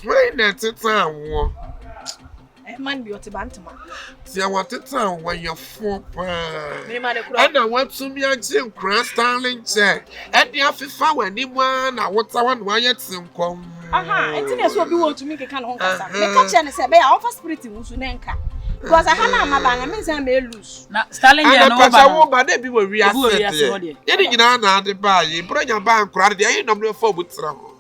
Why not it town? Man be otibantama. See, I want to town when you're 4 and I want to be a Jim Cross Starling check. And the office when anyone, I want someone why it's in come. I think that's what we want to make a can on Casa. The kitchen is a bear offer spirit in Musunenka. Because I have my bang, I mean, I may lose. Starling, I won't, but they be reassured. You didn't know the buy, you bring your bank credit, the ain't no for with trouble.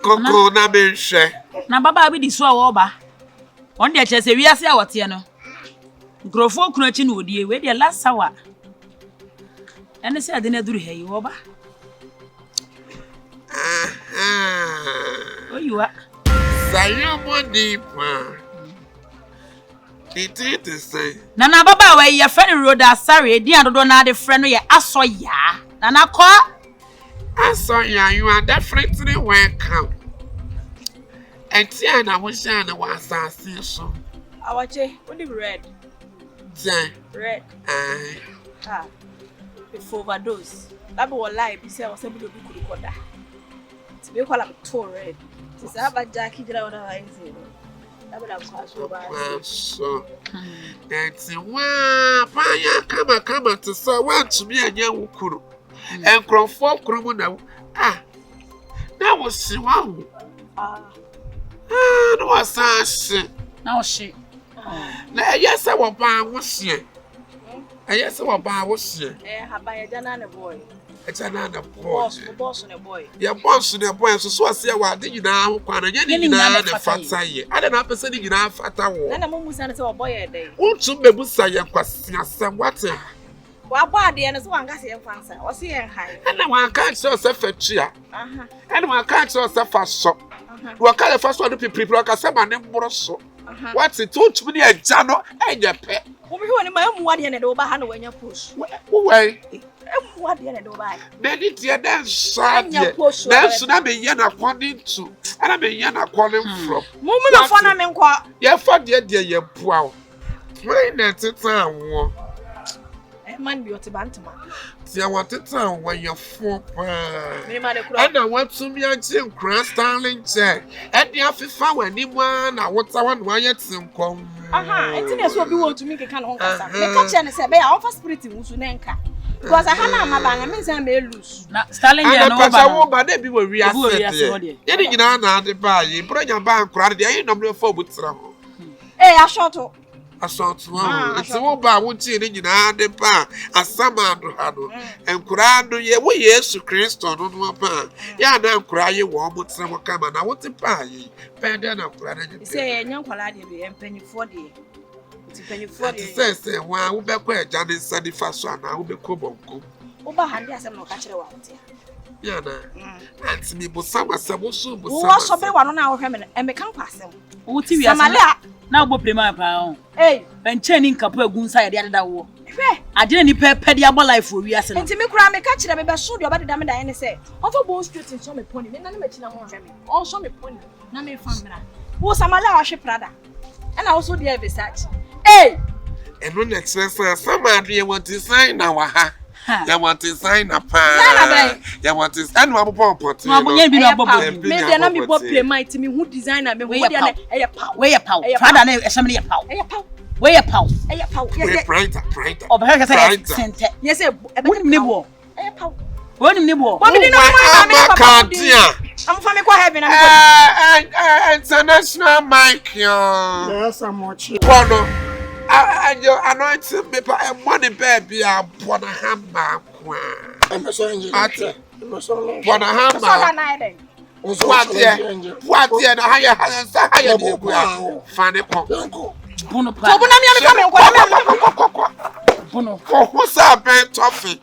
Coco na benche. Na baba bi di so a wo ba. On de chese wiase a wote no. Nkrofo kunu achi na odie we de last hour. Ene se ade na duru he wo ba. Oyiwa. Sayo modi pa. It say. Na baba we ye fe ne road asare di adodo na de frɛ no ye aso ya. Na ko I saw you are definitely welcome. And Tiana was saying I was so. I watch it. What the red? Red. Before overdose. That was lie. Be say I was able to do good. To be called too red. To say about Jackie, that would have been. That would have passed over. So. That's wow. Come to so want to be a young kuru. And Crawford criminal. That was one. No, was now she. Now, yes, I will buy was here. Yes, I will buy was here. Have by a Janana boy. It's another boss on a boy. Your boss on a boy, so I say, what did you now? You know, the fat say, I don't have to say you now fat. And I'm almost a boy a day. Won't you be Bussaya question? What? Well, body and as one gas and fancy, or see high. And one can't show yourself a chair. And one can't show yourself a shop. You can't first one to people like a seven and more so. What's it? Don't me a jano and your pet. Who in my own one and over hand when you push. Why? What the end over? Then it's your dance. That's not be yen according to. And I mean, yen calling from. Moment of fun, I mean, what? Your father, dear, your poor. Why not it? Man be otibantama. See, I want to town when you're 4 and I want to be a Jim Cross Starling check. And the office when anyone, I want someone why it's in come. I think that's what we want to make a can on Casa. The kitchen is a bear offer spirit in Musunenka. Because I have my bang, I mean, I may lose. Starling, I won't, but they be reassured. You didn't know the buy, you bring your bank credit, the ain't no for with trouble. I shot up. I saw it's all about what you didn't know the bar, as some and Kurado, ye, we yes to Christ on one pan. Ya now cry you warm with some come and I want to buy ye. Pendant of Kurado. Say, young Coladi and penny 40. It's a penny 40. Say, why we back where Johnny said the first one, I will be cool. Over hand, yes, I'm not catching a Yana, and me, but some are so what's so big one on our women and become passing. What you are now, go play my pound. Hey, when chaining couple of goons, I did that war. I didn't pay pediable life for we are saying. To me, cry, me catch them, but show you about the damage. I say, of a bone street and show me pony, and I'm making a more heavy. Also, me pony, not me family. Who's a malash Prada, and also the Versace. Hey, and when next some idea want to sign now. You want to sign a pan. You want to stand up upon pot. Maybe not be what play my team who design a way a power. Where a power. Father, assembly a power. Where a power. A power. Of her center. Yes, a nibble. One nibble. I'm from heaven. International Mike. Yes, I'm watching. And your anointing paper and money baby are one a hammer. I'm a stranger. One a hammer. What dear, the higher Fanny what's up, Ben Toffee?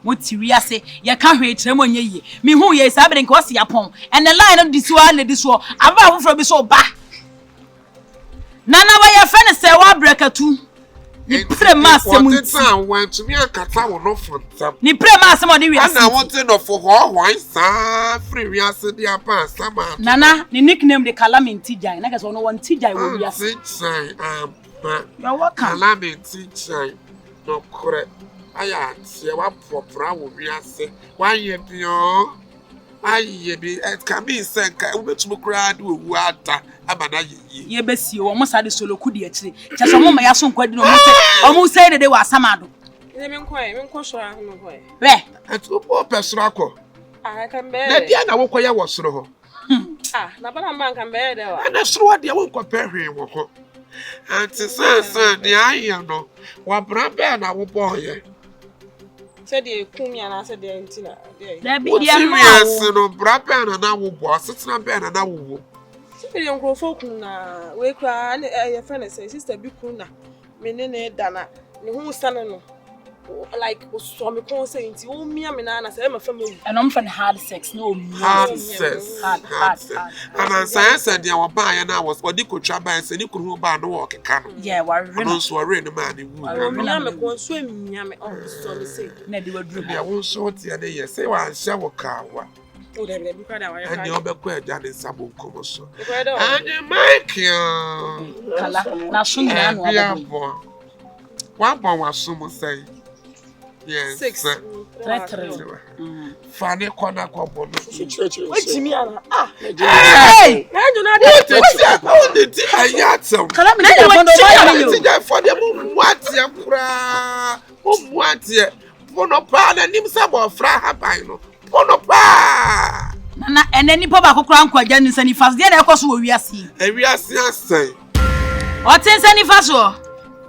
What you say? You can't wait to ye. Me who ye is having cost upon, and the line of this one, this war, I'm from so bad. Nana, why your friend say, what break a two? Ni pre ma asem went to me and kata wo no fontam. Ni pre ma asem odi wi asem. And I wanted no for ho sa free wi ase dia pa sama. Nana, ni nickname de Calamity Jai. Na kase ono won Tijai wo wi ase. You're welcome. Calamity Jai. No correct. Aya tie wa popra wo wi ase. Wa ye bio. Aye bi it can be senka ubetumu kura de owu ata abana ye Ye besi wo mo sade solo kudi akire kese mo ma ya so nkwadi no mo say de wa samado Ile me nko so ahụ no boy we atu po pesoro akọ kan be na dia na wo koye wo soro ho na bana man kan be de wa na soro wa dia wo nko pehwe wo ho anti san de aye no wa bra be na wo boye said the kumia na said the antina there. There be there no brapa na wo bo asetena be na wo. Sibi the nkrofo kun na we kra your friend say sister bi kun na me ne dana ne hu sane no like so me kon say nti o mia me na say ma fam ewu. And I'm from hard sex no hard sex. Hard. And I said there wa ba ya na was odi kotwa ba say ni kuru ba no wo keka no. Yeah, wa no so re no ma ni wu. O mia me kon so mia me so me say. Na di wadru. Ya wo so tie de ye say wa hye wo ka wa. O de be kra da wa ya. And you be ko eja de sabo nkomo so. And Mike kala na so nyina no abo. Wa bon wa so mo say. Yes. 6. Funny corner couple. Wait me ana. Hey! Na do na de. What did I yatsam? Kala me na ya fondo ba ya yo. Ti for dem muatia kura. Muatia. Pono pa na nim sabo fra haban no. Pono pa. Na enani po ba kokura nkwaja ni sani fast dey na ekoso wo wiase. Wiase asan. O tin sani fast wo.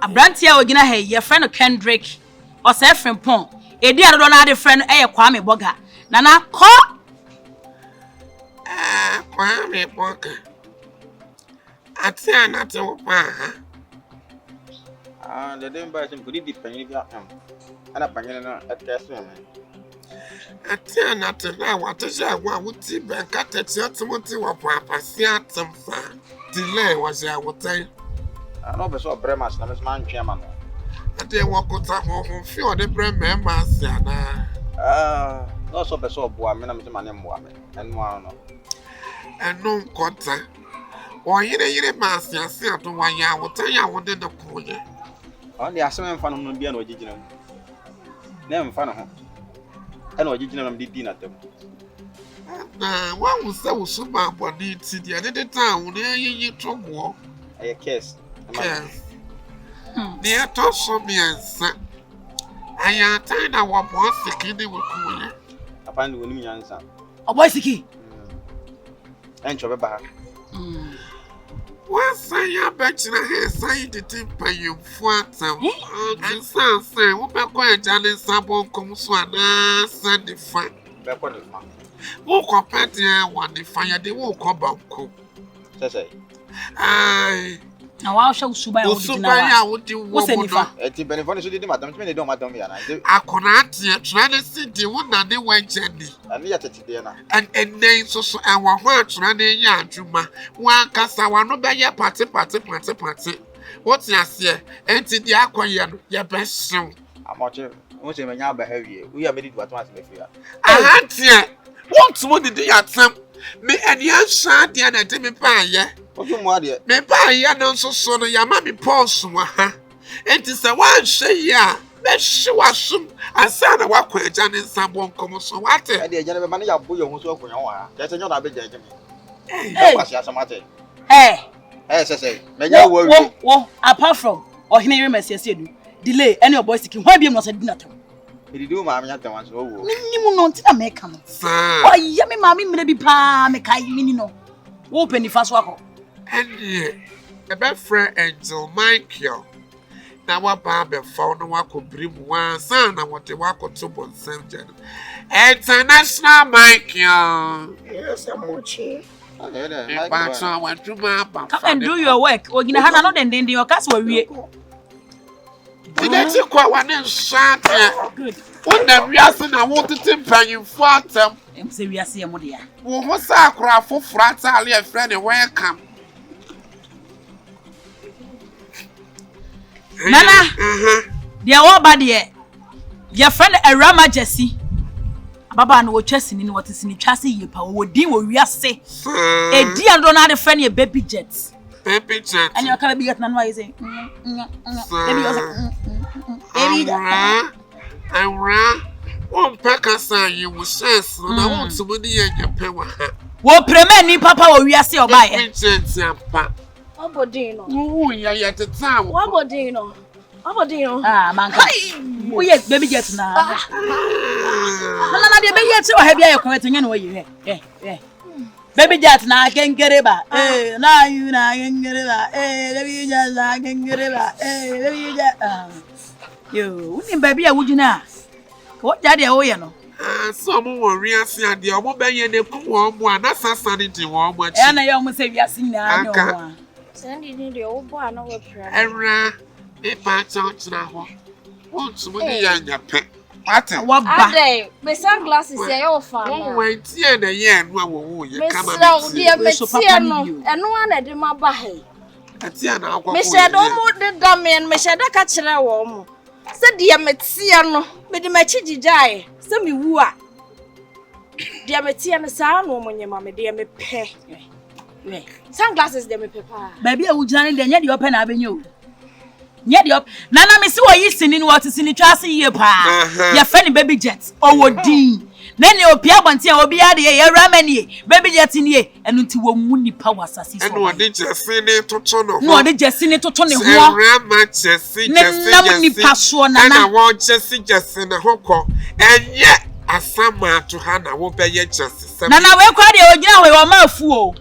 Abrantia ogina he ye friend Kendrick. O say friend pon. Edi adodo na ade friend eye Kwame Boga. Nana ko Kwame Boga. Atia na te wo pa. The dem ba sim kudi dipani bi am. Ana panyene no atkaso me. Atia na te na wate sha wa wuti be kata ti otimoti wo pa apasi atemfa. Delay was ya wotai. No be so bremas na me man twema no. Ade wakota ho fi ode bre member sia na. No so be so boa me na me mane mboa me. Enu ano. Enu nkota. O yire ma sia sia to wan ya wotai ya wode de koye. On the asem mfa no bia na ogigina no. Na mfa no ho. Ena ogigina no di na tem. Na wa wo se wo suba body ti dia de town na yiyi togo. Aye case. Yes. They to so miensa. Aya tan na wo bo sikini wo kuye. Papa ndi woni nyansa. oboy siki. Encho be ba. Wa say ya betna he say the timpa you fuatam. And say wo be ko eja ne sabo kom so ana send the fan. Be ko de fa. Wo ko pete one the fire de wo ko banko. Say. Ai. Na wa hwe usuba ya Usuba ya wodi wo no. Eti benefone so di madam me de madam ya na. Akona tie trane si di wo na ne wanchani. Ani ya tete de na. And then so and wa ho trane ya adwuma. Wa kasa wa no be ye party. What ya say? Enti di akoye no ye be hyew. Amoche, won se menya ba hawie. We ya me di to atma se fia. Ahantie. What mo di ya tam? Me eni ansha dia na de me pa ye. Ojo mo ade. Me pa ye no so no ya ma me pulse wa ha. Enti se wan hye ya. Be hye wasum asa na wakwa eja ne nsabo nkom so wate. E de eja ne be ma ne ya boye ho so akonya wa ha. Je se nyo na be je me. Hey. Kwasi asamate. Say. Menya wo apart from ohine remesi edu. Delay any your boy siki. Why be no say dinatam. Edi do ma anya tan so wo. Minimum no ntina make am. Oh ya me ma me mre bi pa me kai mini no. Wo peni fa so akọ. And the best friend Angel Michael. Now what Baba found no one could bring one son and what they walk to Bon Saint International Michael. Yes, I'm watching. But I went to my Come and do your work. Ogina hana no den your cast we wie. Did you quite one in shot? Good. When the reason I wanted to pay you for them. Em say we ase mo dia. Wo ho sakra fo frata ale a friend welcome. Nana. Dear what bad ye? Your friend a Rama Jessie. Baba no chasing in what is in the chassis ye power would deal with we say. A dear don't have a friend your baby jets. Baby jet. And you can't be getting noisy. One packer say you will say so. I want somebody in your power. What premeni papa or we are still by it. Obodino. Oh, yeah, at the time. Obodino. Ah, man. Oh, yes, baby jets now. No, the baby jets or have you commenting anyway? Yeah. Baby jets now I can get it back. Now you can get it back. Baby jets I can get it back. Baby jets. You, baby, I would you now? What daddy, oh, you know. Some more real see the Omobe and the poor one. That's a sanity warm. And I almost say, yes, now. Send it in the old boy. No prayer. Era, if I touch now, won't somebody and your pet. What day? My sunglasses are all fine. Oh, wait, yeah, the year, no, you come out. Dear, Messiano, and one at the Mabahe. Mister, don't move the dummy and Mister catch a warm. Said dear Messiano, but the machi die. Send me woo. Dear Messiano, son, woman, your mamma, dear me pay. Sunglasses, dear me, papa. Baby, I would join the open avenue. Yet, Nana, Miss, what you seen in what is in the chassis here, pa. Your funny baby jets, or Dean. Then your Piabantia will be at the Ramani, baby jets in here, and into a moony power sassy. And what did you say to Tono? No, they just seen it to Tony. Jessie, and I want Jessie just in a hoko, and yet a summer to Hannah won't pay yet just. Nana, we're quite a young or my fool.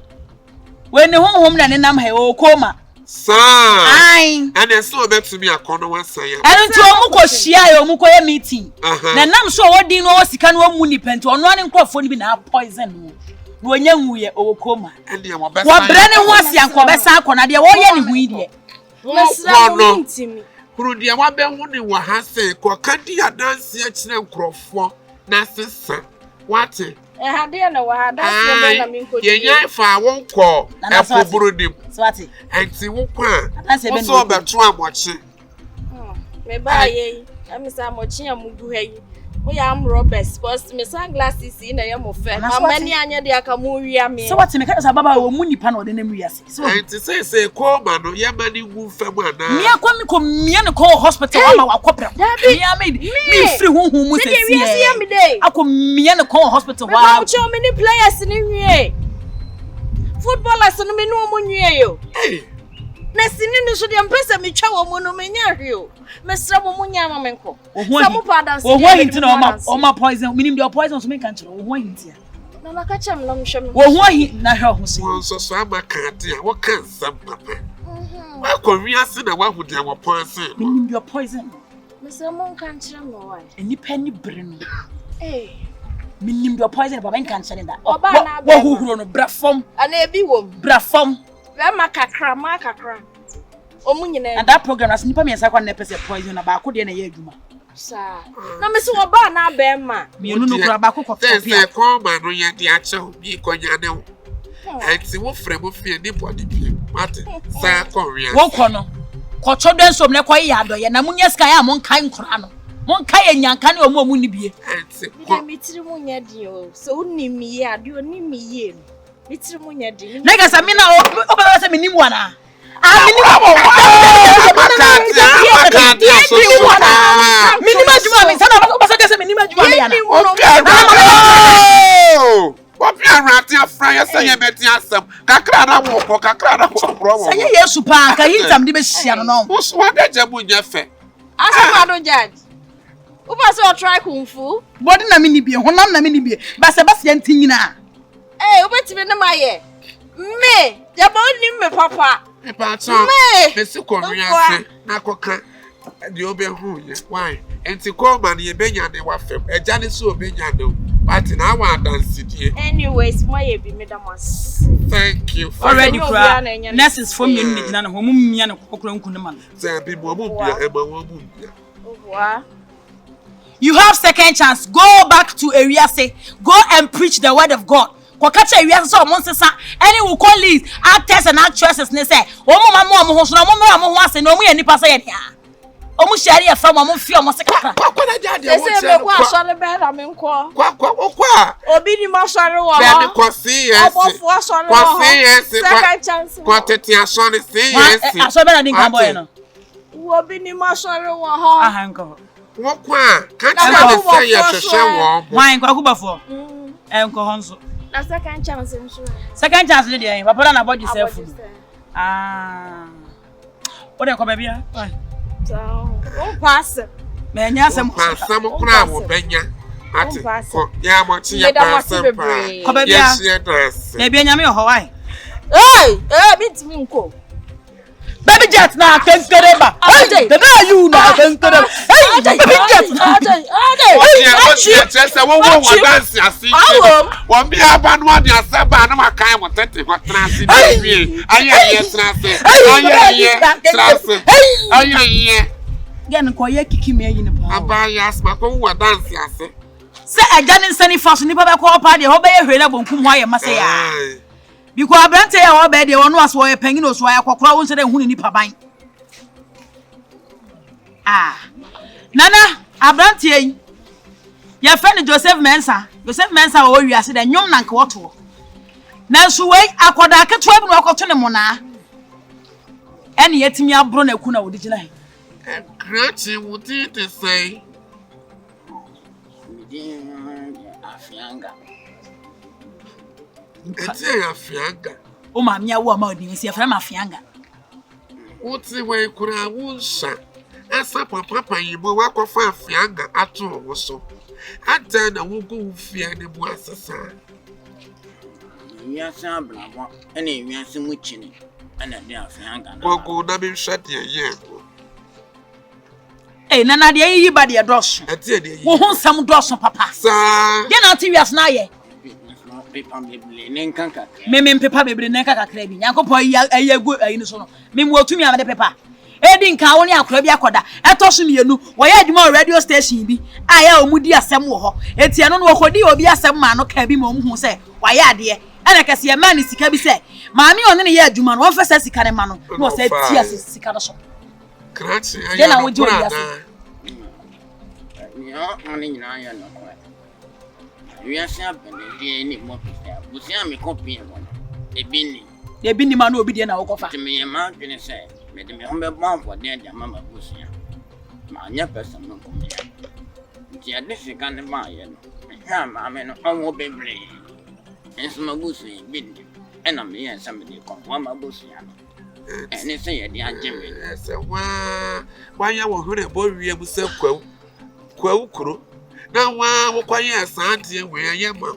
When the home and I'm here, oh, coma. Sir, and then so back to me a corner one say. I don't know what she are Mukoya meeting. Then I'm sure what do you know she can one money pen to running crop for me now poison. When young we are coma. And you were better. What Brennan was young Cobessa Cona, the oil weedy. Let's me. Who dear what Ben would you have said, Cocanti had done such no crop for Nasser. What? I had dinner. Yeah, if I won't call, and for Brody. Swati. And see what I said, so about 2 watching. Maybe I'm watching a movie. We am Roberts, first, my sunglasses in a yam of fair. How many anya de Akamuria? So what's the matter about a money panel the name we are? So and to say, call man, your money will for one. Me, I come call hospital. Our corporate. I made me free whom we see me day. I come call hospital. Wow, so many players in here. Footballers and me no money. Hey. Nesini so de mpesa me twa wo mu no menya hweo mesra wo munya mamenko samu pada se wo hinti na o ma poison minim de poison so me kan kire wo hinti na na ka chem na mhwem wo hin na hwe ho so so amaka de a wo kan sam papa wa ko wiase na wa hudi wo poison minim de poison mesra mo kan kire no wa enipa ni bere no minim de poison papa kan kire da wo huhuro no bra fom ana ebi wom bra fom Makakra. And that program as nipa me sakwa na pese poison na ba ko de na ye adwuma. Sa. Na me se oba na ba ma. Me no kura ba ko ko pia. Say ko ma no ye de ache bi ko nya ne wo. Enti wo frɛ mo fie ni body bi. Mate. Sa ko ria. Wo ko no. Ko chodwen som ne ko ye adoye na munya sky a mon kan kura no. Mon kai enyanka ne omo mu ni bie. Enti ko mi tiri mu nya di o. So uni mi ye ade oni mi ye. Mitri munya di. Nega sa mina o ba sa minimu ana. Minima juma mi sana ba sa kese minima juma mi ana. What you rat your friend say you bet asem. Kakra na wo ko kakra na wo pro wo. Say Yesu pa ka hintam de be hia no no. Wo so da jabu nya fe. Asema do judge. Wo ba so try kung fu. Body na mini bie, honam na mini bie. Ba se ntinyina. Obetime na maye. Me, jabo ni me papa. Me pa cha. Me si ko wiase na koka de obehu ye. Why? Enti ko man ye benya de wa fem. Eja ni so obenya do. But na wa dance die. Anyways, moye bi me damas. Thank you. Already cry. Nurses from you ni na ho mumia na kokora nku ne man. Say bi mo mu bia e ma wo mu bia. Owa. You have second chance. Go back to area say, go and preach the word of God. Kokacha area so monsters any will call these actors and actresses ne say, "Oh mama mo ho so na mo ho ase na mo ye nipa say ya." Omu share ya from omu fi omu sekaka. Kwa na jade They say me kwa sorry be na me nko. Kwa. Obi ni ma sorry wo. Then kwa CS. Obofo sorry wo. Kwa CS. Second chance. Kwa tetia sorry CS. Aso be na dinka boy no. Obi ni ma sorry wo ho. Aha nko. Kwa. Can't you say ya hwehwe wo. Why kwa kubafo? Enko honso. Na second chance nso. Second chance le dey. Papa na body self. What kwa baby ah? So, pass. Me nya asem kura wo benya. Ati. Ko ya mo ti ya pass. Kwa baby ah. Baby nya me ho why? Hey, bitimi nko. Baby jet na kenkereba. Hey, the day you na kenkereba. Hey, baby jet na. Say wo dance asi. Wo bi aba no ade asaba na makan mo tete ho trance bi. Aye trance. Trance. Aye. Gen ko ye kiki me yi ni pa. Aba ya asma ko wo dance ase. Se eja ni nsani fa so ni pa be ko pa de ho be ye hwele bonkum ho aye mase ya. Because abrante ya wo be de wono aso ye pangin oso aye kokora won se de hu ni paban. Nana abrante yi ya friend Joseph Mensa wo wiase de nyom na nka woto. Na so we akoda aketo abi no akoto ne mo na. Ene yetimi abro na ku na wo digina he. Grati wuti te say. Afianga. Eti ya afianga. O ma mia wo ma odi si afra ma afianga. Wuti we kura wunsa. Asa papa yibo wakofa afianga ato wo so. Ata na wugu ufia ne bu asasa. Wiasa blabo ene wiasa muchini. Ana de afianga na. Gogo na bi hwade ye. Nana de yi ba de doso. Ati de yi. Wo hu nsam doso papa. Sa. Ye na ati wiase na ye. Pepa beble ne nkanka. Me pepa bebre ne nkanka kra bi. Nyankopon yi agu ayi no so no. Me mu otumi amade pepa. Edi nka wo ne akora bi akoda. Etoso mienu. Wo ye adwuma radio station bi. Aya omudi asem wo ho. Eti eno no wo kodi obi asem ma no ka bi ma omhu se wa ye ade. Ana kase ye ma ni sika bi se. Maami one ne ye adwuma no won fa se sika ne ma no. No se ti ase sika no so. Krati ayi na wo di obi ase. Yo ani nyina ya no kwa. Wiasa bene ni mo pesa. Busia me copy mo. Ebi ni ma no obi de na wo kofa. Me ye ma twene se. Me de me hombe bon for de mama busia. Ma nya pesa no ko me. Ti ade sika ne ma ye no. Ha ma me no onwo bebre. Enso ma busia bi ni. Ena me ye nsa me de ko wa ma busia no. Ene se ye de ageme. Se wa ya wo hore bo wie mu se kwawu kuro. Na wa wo kwaye asante we ye ma.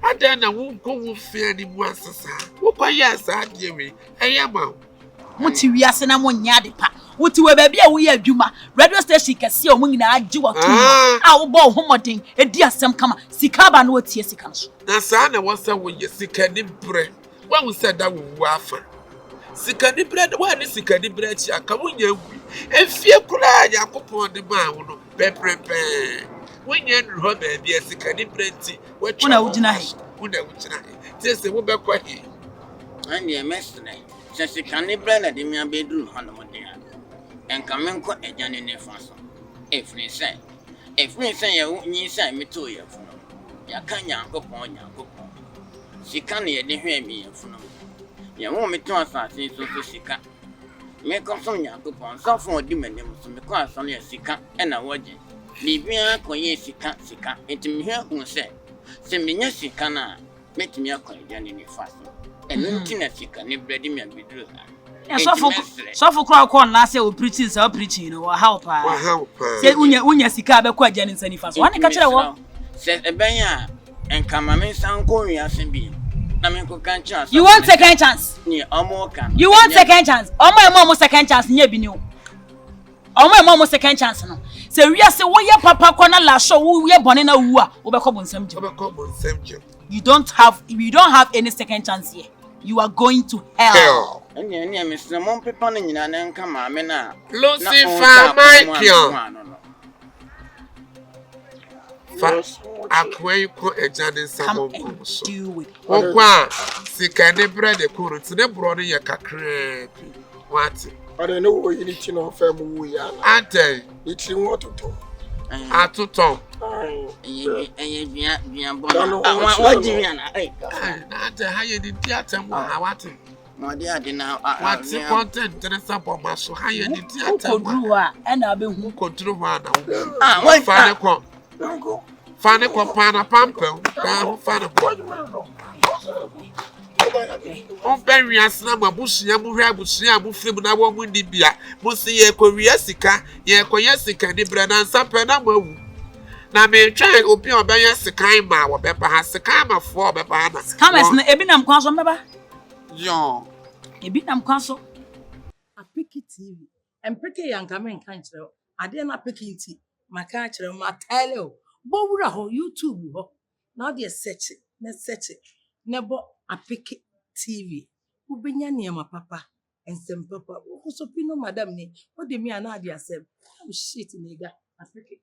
Ada na wo ko wo fia ni mu asasa. Wo kwaye asante we ye ma. Muti wiase na mo nya de pa. Wuti we ba bia wo ye adwuma. Radio station kese o mu nyina agi wato. Wo bo homodin edi asem kama. Sika ba na wo tie sika no so. Na sa na wo se wo ye sika ni bre. Wa wo se da wo afa. Sika ni bre wa ni sika ni bre chi aka wo nya gu. Efie kura Yakopon de ma wo no pepepe. Wo nya nru ho ba bia sika ni bre nti wo twa. Una wugina he. Una wugina he. Tese wo be kwa he. Ani emesne. Se sika ni bre na de mi abedru hano mo de. Enka menko ejane ne faso. Efrin se ye nyi se meto ye fu. Ya kan Yakopon. Sika ne ye de hwe mi ye fu no. Ya wo meto asase so sika. Me ko so Yakopon so fun odi manem so me ko aso ne sika e na woje. Bibia ko ye sika enti me hu se me nya sika na metimi akọ ejane ne faso. Enu nti na sika ne bredi me abedru ha. So kura ko na say o preaching no wa help ah. Wa help. Say unya sika be ko ejane nsani faso. Wani ka kire wo. Se ebenya enka mame sanko wi asembi. Na me ko kan chance. You want second chance? Ni omo kan. You want second chance? Omo second chance nye bi ni o. Omo second chance no. Se wi ase wo ye papa ko na la show wo ye bone na wu a wo be ko bonsam je. You don't have any second chance here. You are going to hell. Enya me se mon pepa na nyina na nka mame na. Lucifer Michael. Akwe ko ejane sabon ko so. Okwa sika ne bread ko ruti ne bro ne ye kakra bi. What? I don't know what you need to know from we are. Ante. It's in what to talk. Atutom. Ante how you did theater what? What's the content to the sub so how you did theater and I'll be who control one. What Fanny Pana Pampo, Fanny. On very as number Bushia Bushia Bufim na woman dibia, Musi ye Korea Sika, ye Korea Sika, the brand and Sapena. Now, me try open your bay as a kind ma or Pepper has a kind for Pepper. Come as an Ebinam Council member. Yo, Ebinam Council. A picky TV and pretty young coming country. I dare not picky tea. My country, my tile. Bobura ho YouTube ho. Now they search it. Let's search it. Never a picky TV. Who be near my papa and some papa. Who so pino madam ne. What do me and Nadia said? Oh shit, nigga. A picky.